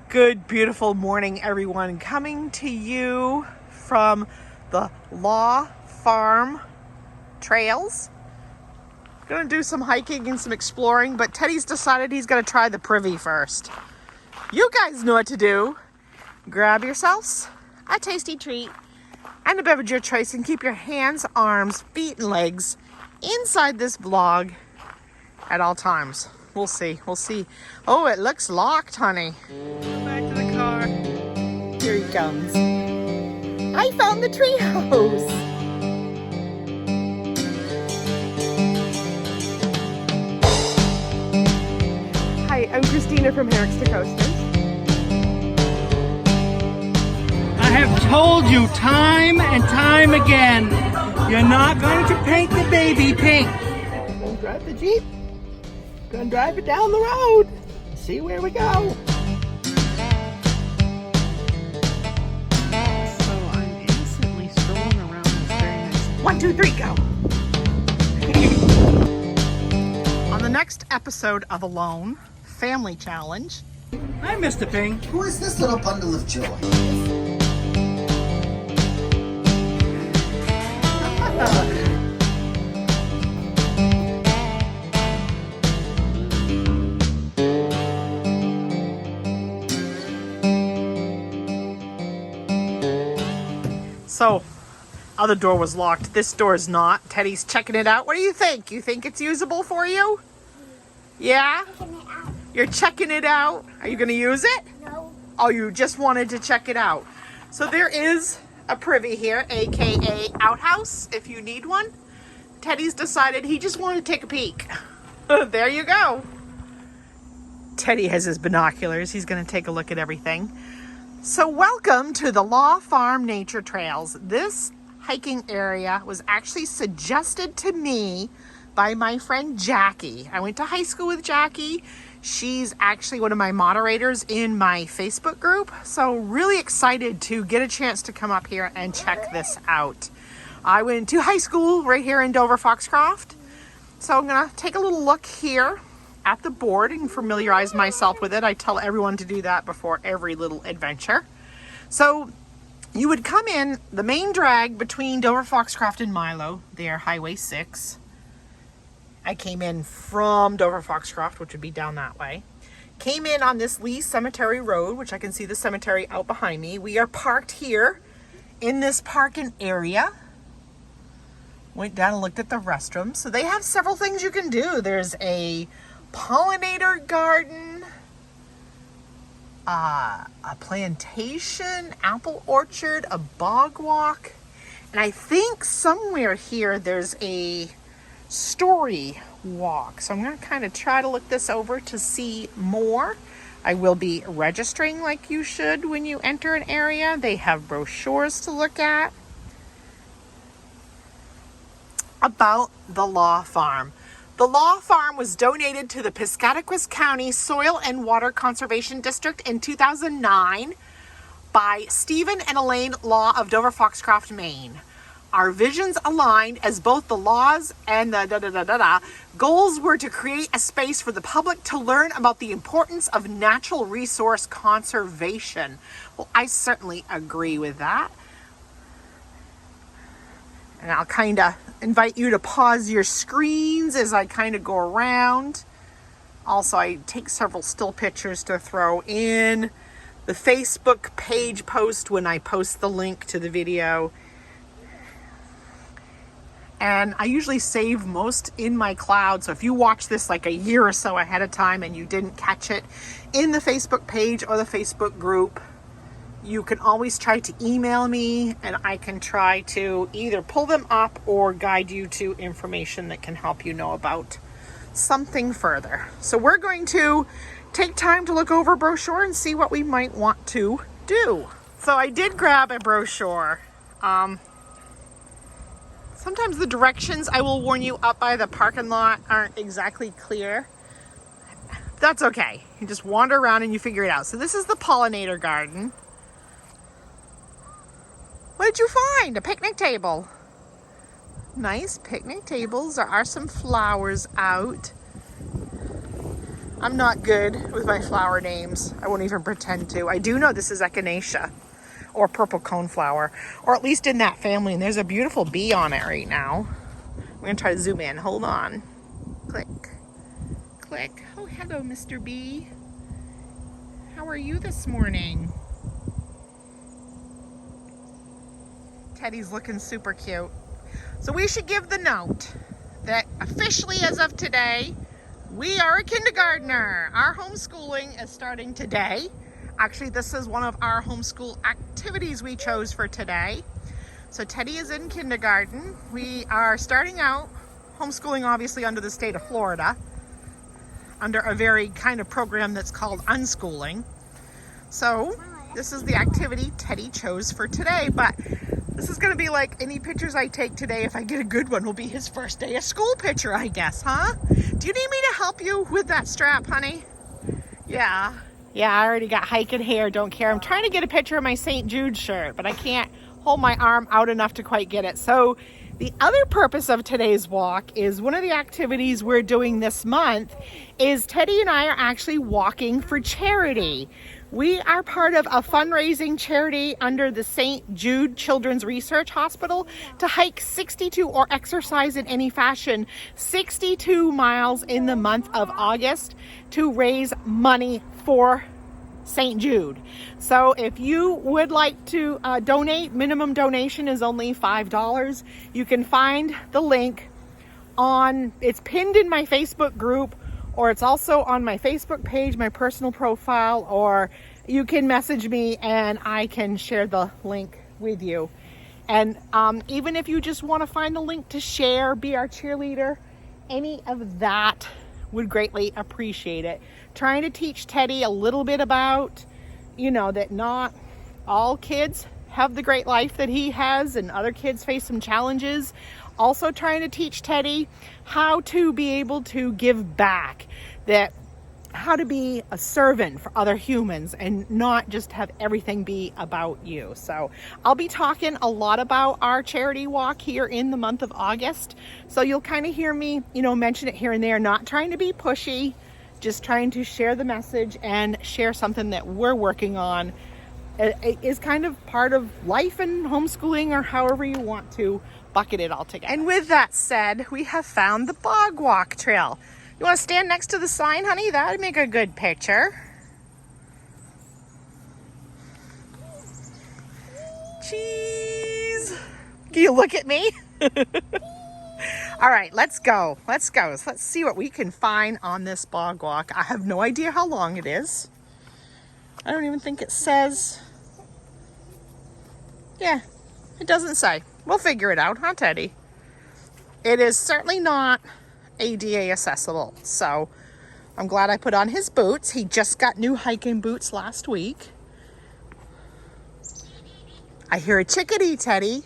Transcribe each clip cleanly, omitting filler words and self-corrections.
Good, beautiful morning, everyone. Coming to you from the Law Farm Trails. Gonna do some hiking and some exploring, but Teddy's decided he's gonna try the privy first. You guys know what to do. Grab yourselves a tasty treat and a beverage of your choice and keep your hands, arms, feet, and legs inside this vlog at all times. We'll see. Oh, it looks locked, honey. Go back to the car. Here he comes. I found the treehouse. Hi, I'm Christina from Hammocks to Coasters. I have told you time and time again, you're not going to paint the baby pink. Gonna drive the Jeep. Gonna drive it down the road. See where we go. So I'm innocently strolling around this very nice. 1, 2, 3, go. On the next episode of Alone Family Challenge. Hi, Mr. Pink. Who is this little bundle of joy? So, other door was locked. This door is not. Teddy's checking it out. What do you think? You think it's usable for you? Yeah? You're checking it out. Are you going to use it? No. Oh, you just wanted to check it out. So there is a privy here, aka outhouse, if you need one. Teddy's decided he just wanted to take a peek. There you go. Teddy has his binoculars. He's going to take a look at everything. So welcome to the Law Farm Nature Trails. This hiking area was actually suggested to me by my friend Jackie. I went to high school with Jackie. She's actually one of my moderators in my Facebook group. So really excited to get a chance to come up here and check this out. I went to high school right here in Dover-Foxcroft. So I'm gonna take a little look here at the board and familiarize myself with it. I tell everyone to do that before every little adventure. So you would come in the main drag between Dover-Foxcroft and Milo, there, Highway 6. I came in from Dover-Foxcroft, which would be down that way. Came in on this Lee Cemetery Road, which I can see the cemetery out behind me. We are parked here in this parking area. Went down and looked at the restrooms. So they have several things you can do. There's a pollinator garden, a plantation, apple orchard, a bog walk, and I think somewhere here there's a story walk. So I'm going to kind of try to look this over to see more. I will be registering like you should when you enter an area. They have brochures to look at about the Law Farm. The Law Farm was donated to the Piscataquis County Soil and Water Conservation District in 2009 by Stephen and Elaine Law of Dover-Foxcroft, Maine. Our visions aligned as both the laws and the goals were to create a space for the public to learn about the importance of natural resource conservation. Well, I certainly agree with that. And I'll kind of invite you to pause your screens as I kind of go around. Also, I take several still pictures to throw in the Facebook page post when I post the link to the video. And I usually save most in my cloud. So if you watch this like a year or so ahead of time and you didn't catch it in the Facebook page or the Facebook group, you can always try to email me and I can try to either pull them up or guide you to information that can help you know about something further. So we're going to take time to look over a brochure and see what we might want to do. So I did grab a brochure. Sometimes the directions, I will warn you, up by the parking lot aren't exactly clear. That's okay. You just wander around and you figure it out. So this is the pollinator garden. What did you find? A picnic table. Nice picnic tables. There are some flowers out. I'm not good with my flower names. I won't even pretend to. I do know this is echinacea or purple coneflower, or at least in that family. And there's a beautiful bee on it right now. I'm gonna try to zoom in. Hold on. Click, click. Oh, hello, Mr. Bee. How are you this morning? Teddy's looking super cute. So we should give the note that officially as of today, we are a kindergartner. Our homeschooling is starting today. Actually, this is one of our homeschool activities we chose for today. So Teddy is in kindergarten. We are starting out homeschooling, obviously, under the state of Florida, under a very kind of program that's called unschooling. So this is the activity Teddy chose for today, but this is going to be like any pictures I take today. If I get a good one, will be his first day of school picture, I guess, huh? Do you need me to help you with that strap, honey? Yeah. Yeah, I already got hiking hair. Don't care. I'm trying to get a picture of my St Jude shirt, but I can't hold my arm out enough to quite get it. So the other purpose of today's walk is one of the activities we're doing this month is Teddy and I are actually walking for charity. We are part of a fundraising charity under the St Jude Children's Research Hospital to hike 62 or exercise in any fashion 62 miles in the month of August to raise money for St. Jude. So if you would like to donate, minimum donation is only $5. You can find the link it's pinned in my Facebook group, or it's also on my Facebook page, my personal profile, or you can message me and I can share the link with you. And even if you just want to find the link to share, be our cheerleader, any of that would greatly appreciate it. Trying to teach Teddy a little bit about, that not all kids have the great life that he has and other kids face some challenges. Also trying to teach Teddy how to be able to give back, how to be a servant for other humans and not just have everything be about you. So I'll be talking a lot about our charity walk here in the month of August. So you'll kind of hear me, mention it here and there, not trying to be pushy, just trying to share the message and share something that we're working on. It is kind of part of life and homeschooling, or however you want to bucket it all together. And with that said, we have found the bog walk trail. You want to stand next to the sign, honey? That would make a good picture. Cheese. Can you look at me? All right, let's go. Let's go. Let's see what we can find on this bog walk. I have no idea how long it is. I don't even think it says. Yeah, it doesn't say. We'll figure it out, huh, Teddy? It is certainly not ADA accessible, so I'm glad I put on his boots. He just got new hiking boots last week. I hear a chickadee, Teddy.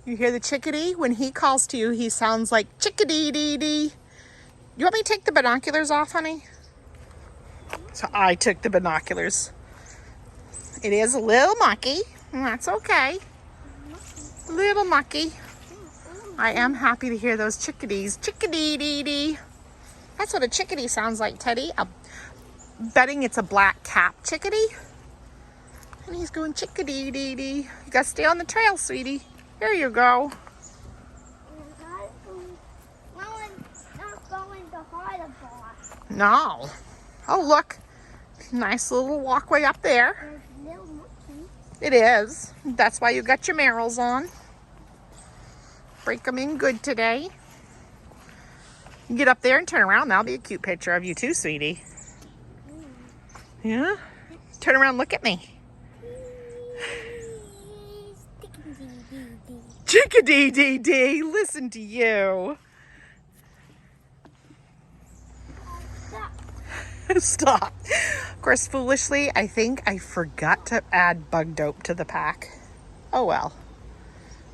You hear the chickadee? When he calls to you, he sounds like chickadee-dee-dee. You want me to take the binoculars off, honey? So I took the binoculars. It is a little mucky. That's okay. Little mucky. I am happy to hear those chickadees. Chickadee-dee-dee. That's what a chickadee sounds like, Teddy. I'm betting it's a black cap chickadee. And he's going chickadee-dee-dee. You gotta stay on the trail, sweetie. There you go. No. Oh, look. Nice little walkway up there. It is. That's why you got your marrows on. Break them in good today. Get up there and turn around. That'll be a cute picture of you too, sweetie. Yeah? Turn around and look at me. Chickadee-dee-dee. Listen to you. Stop. Of course, foolishly, I think I forgot to add bug dope to the pack. Oh well.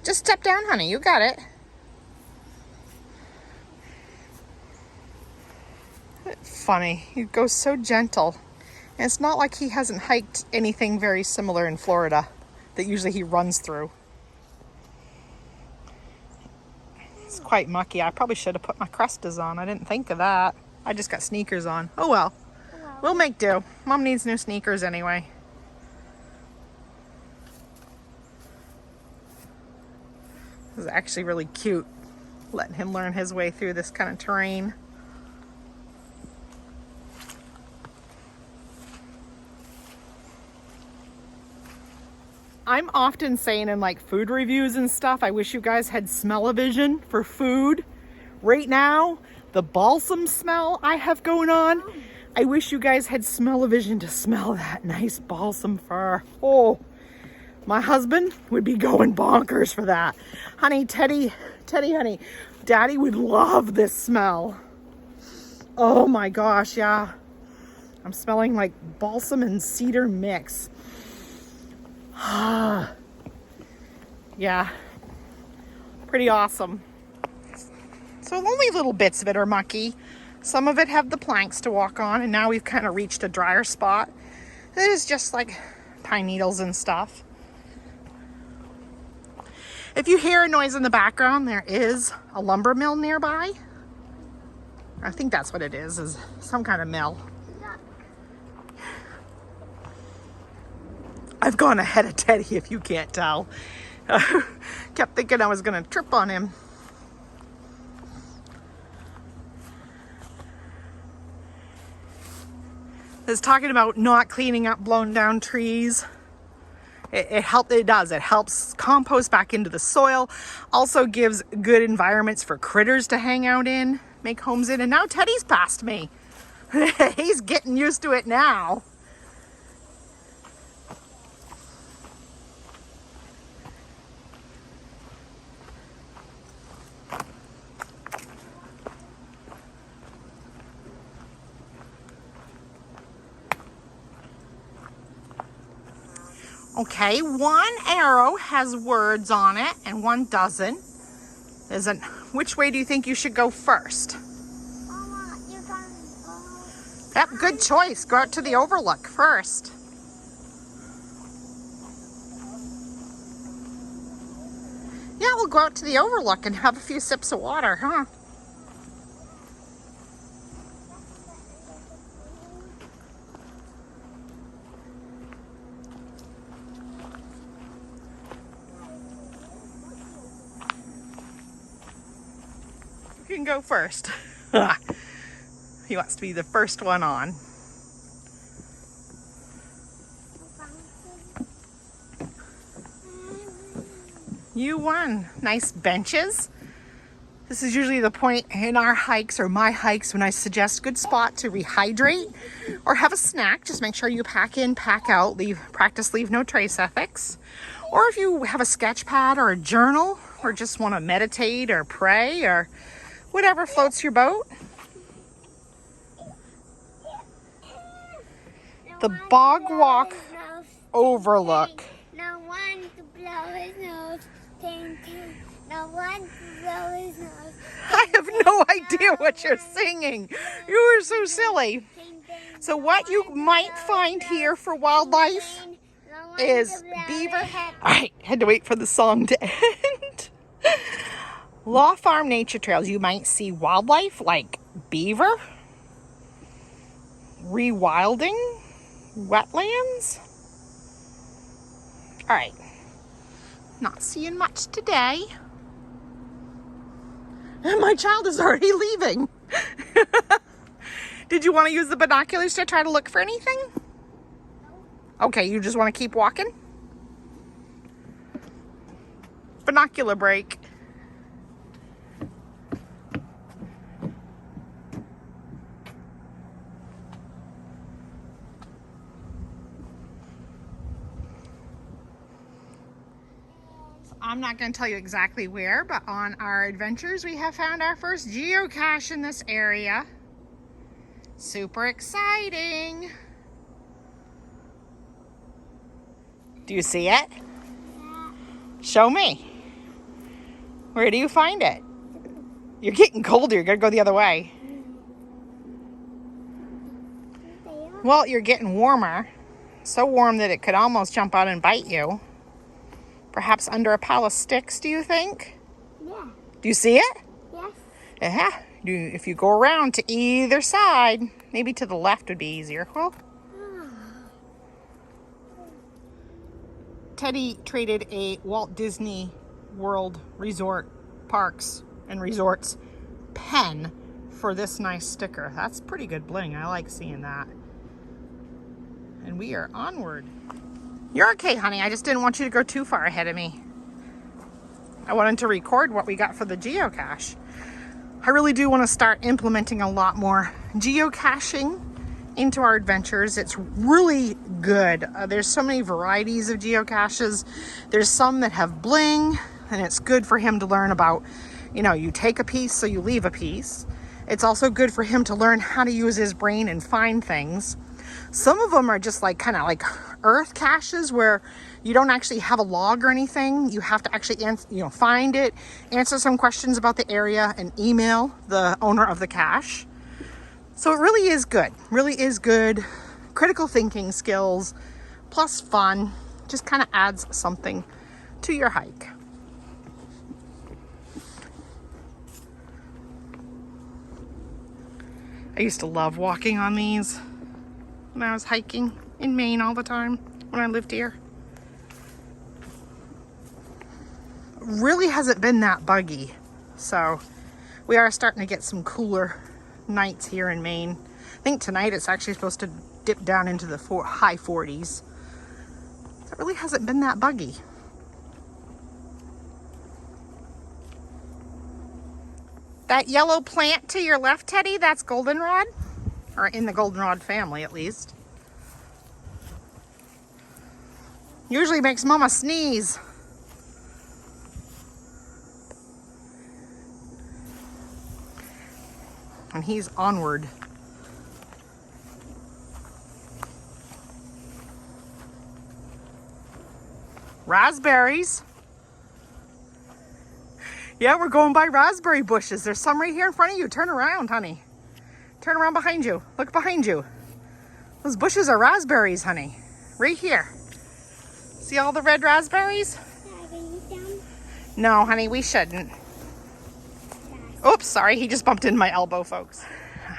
Just step down, honey. You got it. It's funny. He goes so gentle. And it's not like he hasn't hiked anything very similar in Florida that usually he runs through. It's quite mucky. I probably should have put my crestas on. I didn't think of that. I just got sneakers on. Oh well. We'll make do. Mom needs new sneakers anyway. It was actually really cute letting him learn his way through this kind of terrain. I'm often saying in like food reviews and stuff, I wish you guys had smell-o-vision for food. Right now, the balsam smell I have going on, I wish you guys had smell-o-vision to smell that nice balsam fir. Oh, my husband would be going bonkers for that. Honey, Teddy, honey, Daddy would love this smell. Oh my gosh, yeah. I'm smelling like balsam and cedar mix. Yeah, pretty awesome. So only little bits of it are mucky. Some of it have the planks to walk on, and now we've kind of reached a drier spot. It is just like pine needles and stuff. If you hear a noise in the background, there is a lumber mill nearby. I think that's what it is some kind of mill. I've gone ahead of Teddy, if you can't tell. Kept thinking I was gonna trip on him. It's talking about not cleaning up blown down trees. It helps compost back into the soil. Also gives good environments for critters to hang out in, make homes in. And now Teddy's past me. He's getting used to it now. Okay, one arrow has words on it and one doesn't. Which way do you think you should go first? Mama, you're going to go. Yep, good choice. Go out to the overlook first. Yeah, we'll go out to the overlook and have a few sips of water, huh? You can go first. He wants to be the first one on. You won. Nice benches. This is usually the point in our hikes or my hikes when I suggest good spot to rehydrate or have a snack. Just make sure you pack in, pack out, practice leave no trace ethics. Or if you have a sketch pad or a journal or just want to meditate or pray or whatever floats your boat. The Bog Walk Overlook. No one to blow his nose. Ting, ting. No one to blow his nose. I have no idea what you're singing. You are so silly. So what you might find here for wildlife is beaver. All right, had to wait for the song to end. Law Farm Nature Trails, you might see wildlife like beaver, rewilding, wetlands. All right, not seeing much today. And my child is already leaving. Did you want to use the binoculars to try to look for anything? Okay, you just want to keep walking? Binocular break. I'm not going to tell you exactly where, but on our adventures, we have found our first geocache in this area. Super exciting. Do you see it? Yeah. Show me. Where do you find it? You're getting colder. You're going to go the other way. Well, you're getting warmer. So warm that it could almost jump out and bite you. Perhaps under a pile of sticks, do you think? Yeah. Do you see it? Yes. Yeah. If you go around to either side, maybe to the left would be easier. Well, Teddy traded a Walt Disney World Resort Parks and Resorts pen for this nice sticker. That's pretty good bling. I like seeing that. And we are onward. You're okay, honey. I just didn't want you to go too far ahead of me. I wanted to record what we got for the geocache. I really do want to start implementing a lot more geocaching into our adventures. It's really good. There's so many varieties of geocaches. There's some that have bling, and it's good for him to learn about, you know, you take a piece, so you leave a piece. It's also good for him to learn how to use his brain and find things. Some of them are just like kind of like earth caches where you don't actually have a log or anything. You have to actually find it, answer some questions about the area, and email the owner of the cache. So it really is good. Really is good. Critical thinking skills plus fun. Just kind of adds something to your hike. I used to love walking on these when I was hiking in Maine all the time when I lived here. Really hasn't been that buggy, so we are starting to get some cooler nights here in Maine. I think tonight it's actually supposed to dip down into the high 40s. So it really hasn't been that buggy. That yellow plant to your left, Teddy, that's goldenrod, or in the goldenrod family at least. Usually makes Mama sneeze. And he's onward. Raspberries. Yeah, we're going by raspberry bushes. There's some right here in front of you. Turn around, honey. Turn around behind you. Look behind you. Those bushes are raspberries, honey. Right here. See all the red raspberries? No, honey, we shouldn't. Oops, sorry, he just bumped into my elbow, folks.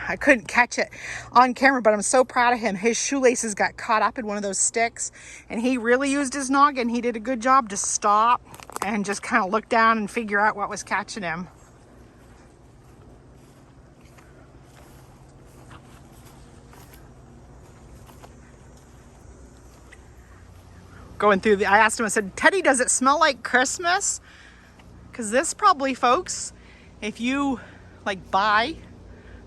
I couldn't catch it on camera, but I'm so proud of him. His shoelaces got caught up in one of those sticks, and he really used his noggin. He did a good job to stop and just kind of look down and figure out what was catching him. Going through I asked him, I said, Teddy, does it smell like Christmas? Because this probably, folks, if you like buy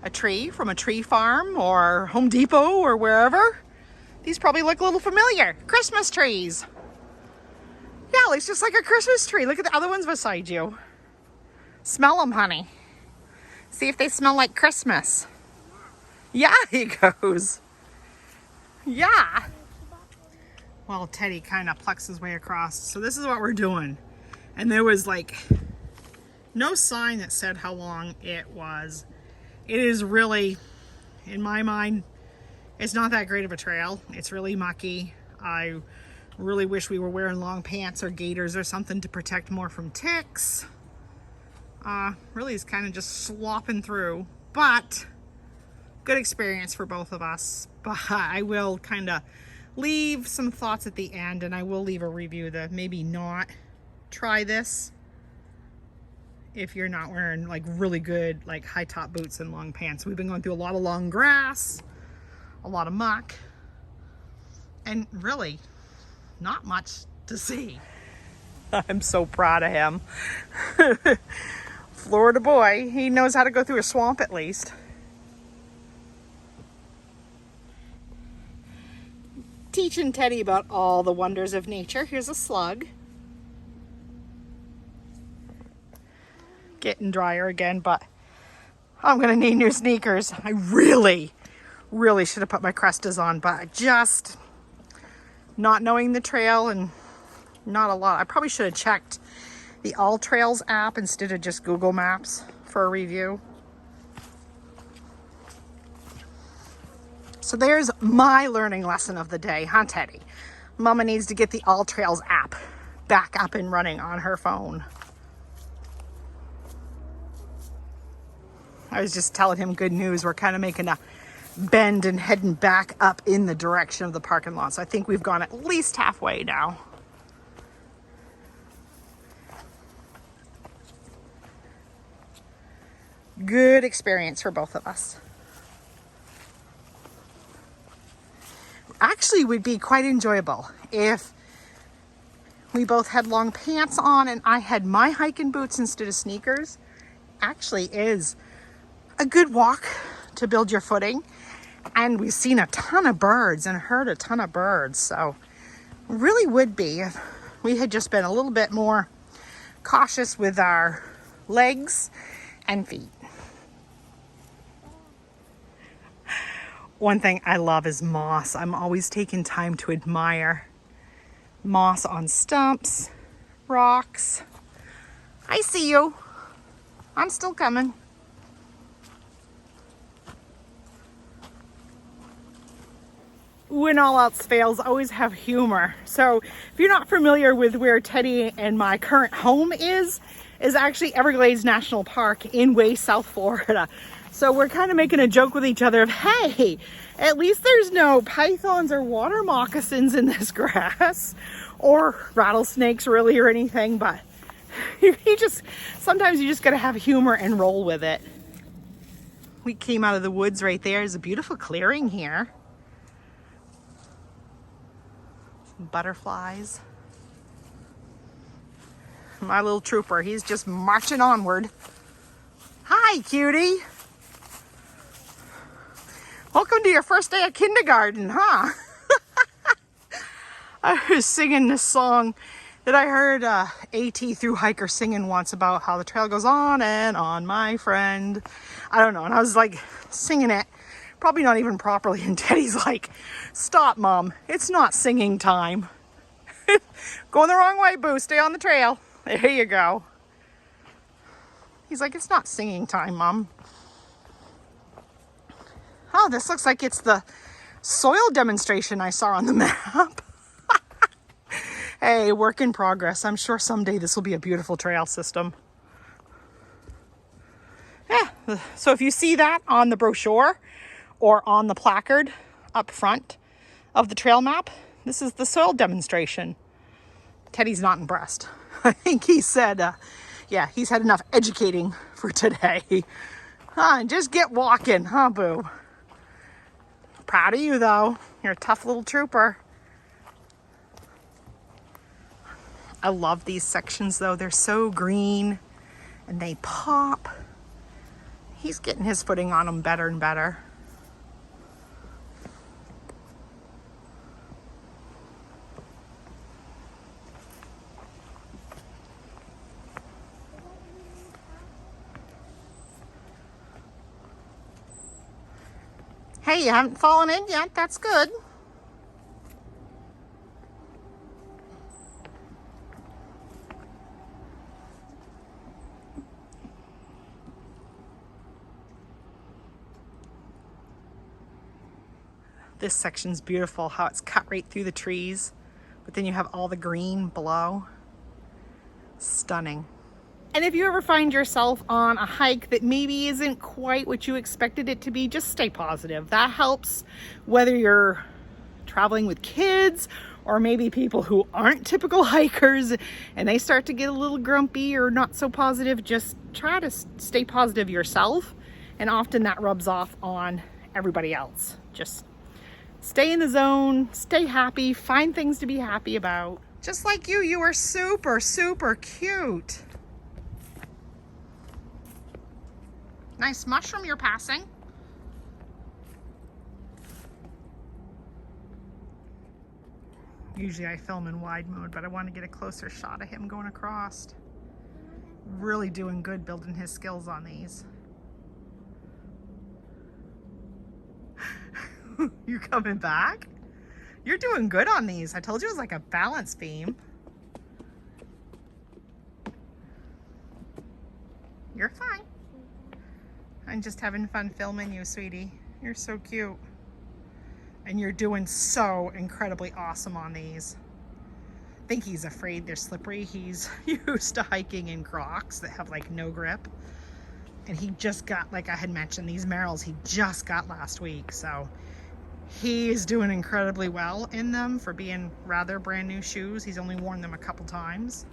a tree from a tree farm or Home Depot or wherever, these probably look a little familiar. Christmas trees. Yeah, it looks just like a Christmas tree. Look at the other ones beside you. Smell them, honey. See if they smell like Christmas. Yeah, he goes. Yeah. Well, Teddy kind of plucks his way across. So this is what we're doing. And there was like no sign that said how long it was. It is really, in my mind, it's not that great of a trail. It's really mucky. I really wish we were wearing long pants or gaiters or something to protect more from ticks. Really is kind of just slopping through, but good experience for both of us. But I will kind of leave some thoughts at the end, and I will leave a review that maybe not try this if you're not wearing like really good like high top boots and long pants. We've been going through a lot of long grass, a lot of muck, and really not much to see. I'm so proud of him. Florida boy, he knows how to go through a swamp at least. Teaching Teddy about all the wonders of nature. Here's a slug. Getting drier again, but I'm gonna need new sneakers. I really should have put my Crestas on, but just not knowing the trail and not a lot. I probably should have checked the All Trails app instead of just Google Maps for a review. So there's my learning lesson of the day, huh, Teddy? Mama needs to get the All Trails app back up and running on her phone. I was just telling him good news. We're kind of making a bend and heading back up in the direction of the parking lot. So I think we've gone at least halfway now. Good experience for both of us. Actually would be quite enjoyable if we both had long pants on and I had my hiking boots instead of sneakers. Actually is a good walk to build your footing. And we've seen a ton of birds and heard a ton of birds. So really would be if we had just been a little bit more cautious with our legs and feet. One thing I love is moss. I'm always taking time to admire moss on stumps, rocks. I see you. I'm still coming. When all else fails, always have humor. So if you're not familiar with where Teddy and my current home is actually Everglades National Park in way South Florida. So we're kind of making a joke with each other of, hey, at least there's no pythons or water moccasins in this grass or rattlesnakes really or anything, but sometimes you just got to have humor and roll with it. We came out of the woods right there. There's a beautiful clearing here. Butterflies. My little trooper, he's just marching onward. Hi, cutie. Welcome to your first day of kindergarten, huh? I was singing this song that I heard AT through hiker singing once about how the trail goes on and on, my friend. I don't know, and I was like singing it, probably not even properly, and Teddy's like, stop, Mom, it's not singing time. Going the wrong way, Boo, stay on the trail. There you go. He's like, it's not singing time, Mom. Oh, this looks like it's the soil demonstration I saw on the map. Hey, work in progress. I'm sure someday this will be a beautiful trail system. Yeah, so if you see that on the brochure or on the placard up front of the trail map, this is the soil demonstration. Teddy's not impressed. I think he said, yeah, he's had enough educating for today. Just get walking, huh, Boo? Proud of you, though. You're a tough little trooper. I love these sections, though. They're so green and they pop. He's getting his footing on them better and better. Hey, you haven't fallen in yet. That's good. This section's beautiful, how it's cut right through the trees, but then you have all the green below. Stunning. And if you ever find yourself on a hike that maybe isn't quite what you expected it to be, just stay positive. That helps whether you're traveling with kids or maybe people who aren't typical hikers and they start to get a little grumpy or not so positive. Just try to stay positive yourself, and often that rubs off on everybody else. Just stay in the zone, stay happy, find things to be happy about. Just like you are super, super cute. Nice mushroom you're passing. Usually I film in wide mode, but I want to get a closer shot of him going across. Really doing good building his skills on these. You coming back? You're doing good on these. I told you it was like a balance beam. You're fine. I'm just having fun filming you, sweetie. You're so cute. And you're doing so incredibly awesome on these. I think he's afraid they're slippery. He's used to hiking in Crocs that have like no grip. and he just got, like I had mentioned, these Merrills he just got last week. So he is doing incredibly well in them for being rather brand new shoes. He's only worn them a couple times.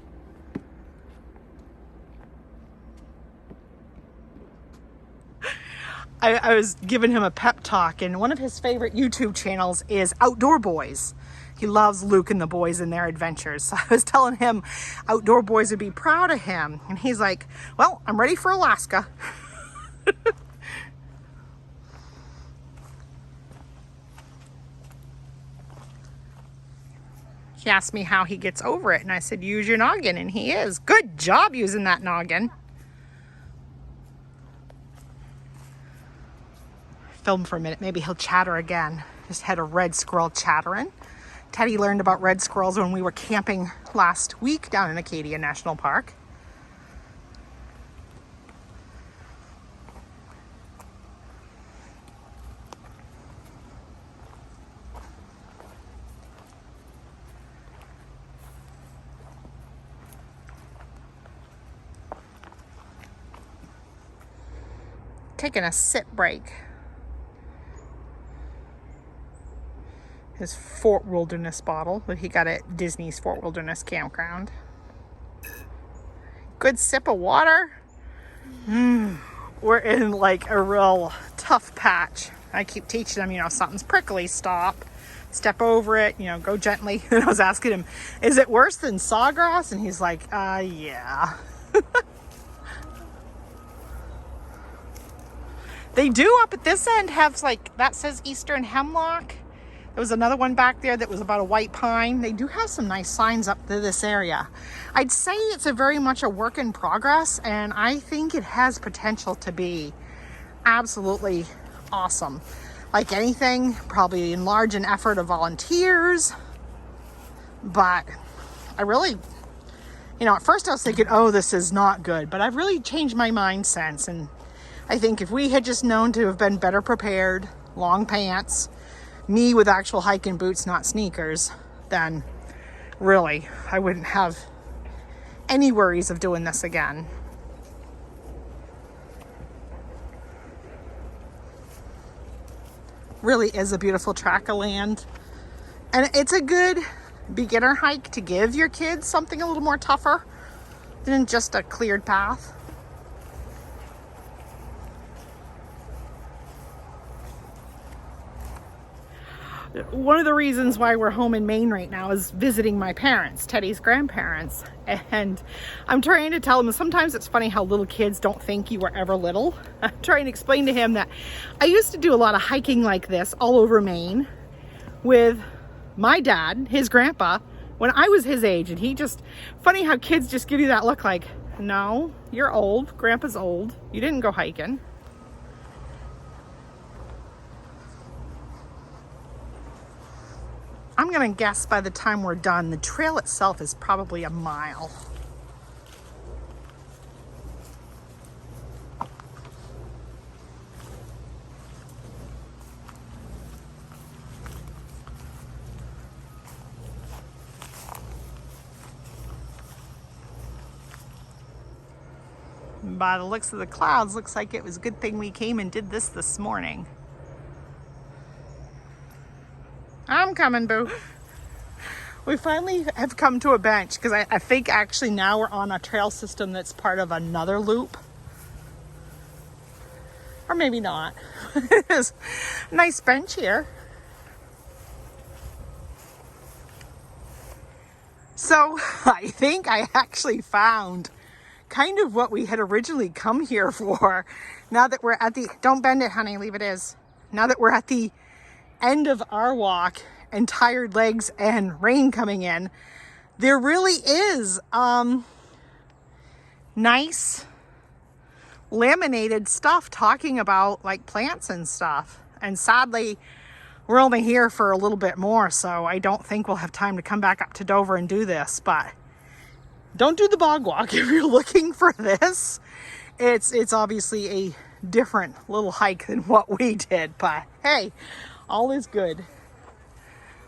I was giving him a pep talk, and one of his favorite YouTube channels is Outdoor Boys. He loves Luke and the boys and their adventures. So I was telling him Outdoor Boys would be proud of him. And he's like, well, I'm ready for Alaska. He asked me how he gets over it. And I said, use your noggin. And he is. Good job using that noggin. Film for a minute. Maybe he'll chatter again. Just had a red squirrel chattering. Teddy learned about red squirrels when we were camping last week down in Acadia National Park. Taking a sip break. His Fort Wilderness bottle that he got at Disney's Fort Wilderness campground. Good sip of water. We're in like a real tough patch. I keep teaching him, you know, something's prickly, stop, step over it, you know, go gently. And I was asking him, is it worse than sawgrass? And he's like, yeah. They do up at this end have, like, that says Eastern Hemlock. There was another one back there that was about a white pine. They do have some nice signs up to this area. I'd say it's a very much a work in progress, and I think it has potential to be absolutely awesome. Like anything, probably enlarge an effort of volunteers. But I really, you know, at first I was thinking, oh, this is not good. But I've really changed my mind since. And I think if we had just known to have been better prepared, long pants, me with actual hiking boots, not sneakers, then really I wouldn't have any worries of doing this again. Really is a beautiful tract of land, and it's a good beginner hike to give your kids something a little more tougher than just a cleared path. One of the reasons why we're home in Maine right now is visiting my parents, Teddy's grandparents. And I'm trying to tell him, sometimes it's funny how little kids don't think you were ever little. I'm trying to explain to him that I used to do a lot of hiking like this all over Maine with my dad, his grandpa, when I was his age. And he just, funny how kids just give you that look like, no, you're old, grandpa's old, you didn't go hiking. I'm gonna guess by the time we're done, the trail itself is probably a mile. By the looks of the clouds, looks like it was a good thing we came and did this morning. I'm coming, boo. We finally have come to a bench because I think actually now we're on a trail system that's part of another loop. Or maybe not. It's a nice bench here. So I think I actually found kind of what we had originally come here for. Now that we're at the, don't bend it, honey, leave it is. Now that we're at the end of our walk and tired legs and rain coming in, there really is nice laminated stuff talking about like plants and stuff. And sadly, we're only here for a little bit more, so I don't think we'll have time to come back up to Dover and do this. But don't do the bog walk if you're looking for this. It's obviously a different little hike than what we did, but hey, all is good.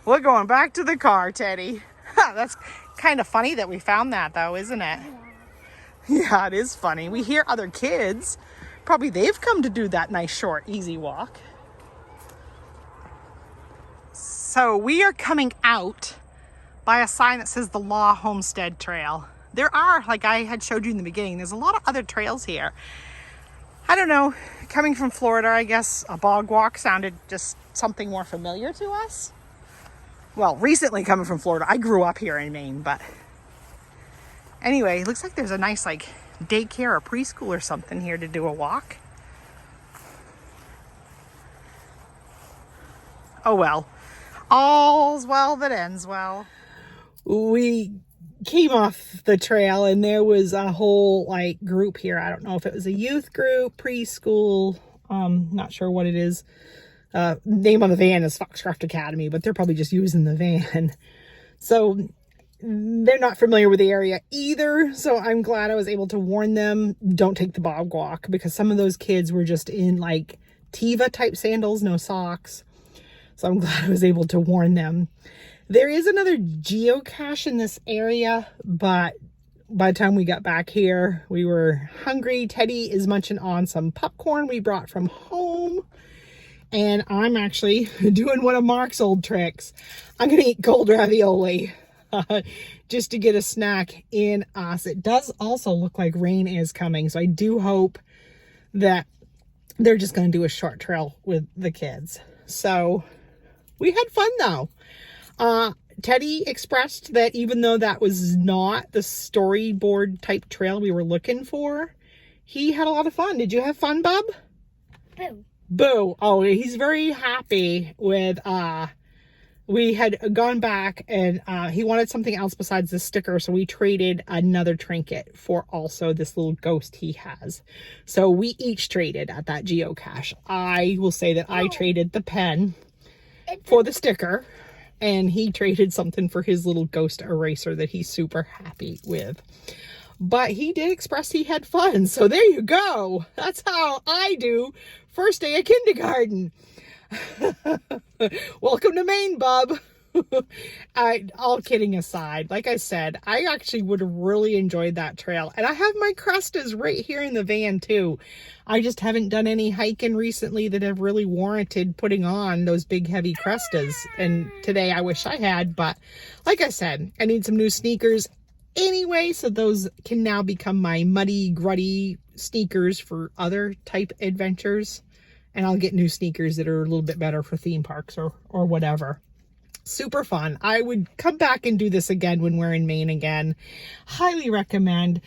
We're going back to the car, Teddy. That's kind of funny that we found that though, isn't it? Yeah, it is funny. We hear other kids Probably they've come to do that nice, short, easy walk. So we are coming out by a sign that says the Law Homestead Trail. There are, like I had showed you in the beginning, there's a lot of other trails here. I don't know, coming from Florida, I guess a bog walk sounded just something more familiar to us. Well, recently coming from Florida, I grew up here in Maine, but anyway, it looks like there's a nice like daycare or preschool or something here to do a walk. Oh well, all's well that ends well. We came off the trail and there was a whole like group here. I don't know if it was a youth group, preschool, not sure what it is. Name on the van is Foxcroft Academy, but they're probably just using the van. So they're not familiar with the area either. So I'm glad I was able to warn them, don't take the bog walk, because some of those kids were just in like Tiva type sandals, no socks. So I'm glad I was able to warn them. There is another geocache in this area, but by the time we got back here, we were hungry. Teddy is munching on some popcorn we brought from home. And I'm actually doing one of Mark's old tricks. I'm going to eat cold ravioli just to get a snack in us. It does also look like rain is coming. So I do hope that they're just going to do a short trail with the kids. So we had fun though. Teddy expressed that even though that was not the storyboard type trail we were looking for, he had a lot of fun. Did you have fun, Bub? Boo. Boo. Oh, he's very happy with, we had gone back and he wanted something else besides the sticker. So we traded another trinket for also this little ghost he has. So we each traded at that geocache. I will say that I traded the pen for the sticker, and he traded something for his little ghost eraser that he's super happy with. But he did express he had fun. So there you go. That's how I do first day of kindergarten. Welcome to Maine, Bub. All kidding aside, like I said, I actually would have really enjoyed that trail. And I have my Crestas right here in the van too. I just haven't done any hiking recently that have really warranted putting on those big heavy Crestas. And today I wish I had, but like I said, I need some new sneakers anyway, so those can now become my muddy, gruddy sneakers for other type adventures. And I'll get new sneakers that are a little bit better for theme parks or whatever. Super fun. I would come back and do this again when we're in Maine again. Highly recommend.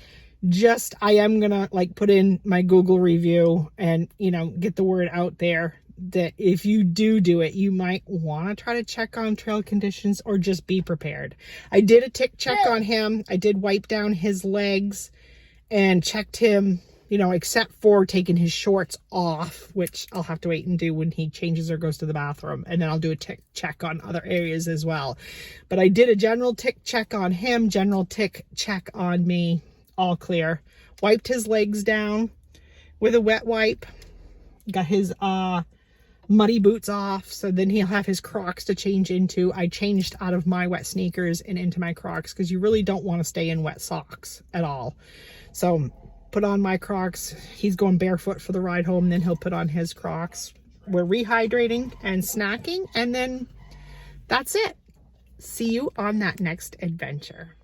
Just, I am gonna like put in my Google review and, you know, get the word out there that if you do it, you might want to try to check on trail conditions or just be prepared. I did a tick check on him. I did wipe down his legs and checked him, you know, except for taking his shorts off, which I'll have to wait and do when he changes or goes to the bathroom. And then I'll do a tick check on other areas as well. But I did a general tick check on him, general tick check on me, all clear. Wiped his legs down with a wet wipe. Got his muddy boots off, so then he'll have his Crocs to change into. I changed out of my wet sneakers and into my Crocs because you really don't want to stay in wet socks at all. So put on my Crocs. He's going barefoot for the ride home, then he'll put on his Crocs. We're rehydrating and snacking, and then that's it. See you on that next adventure.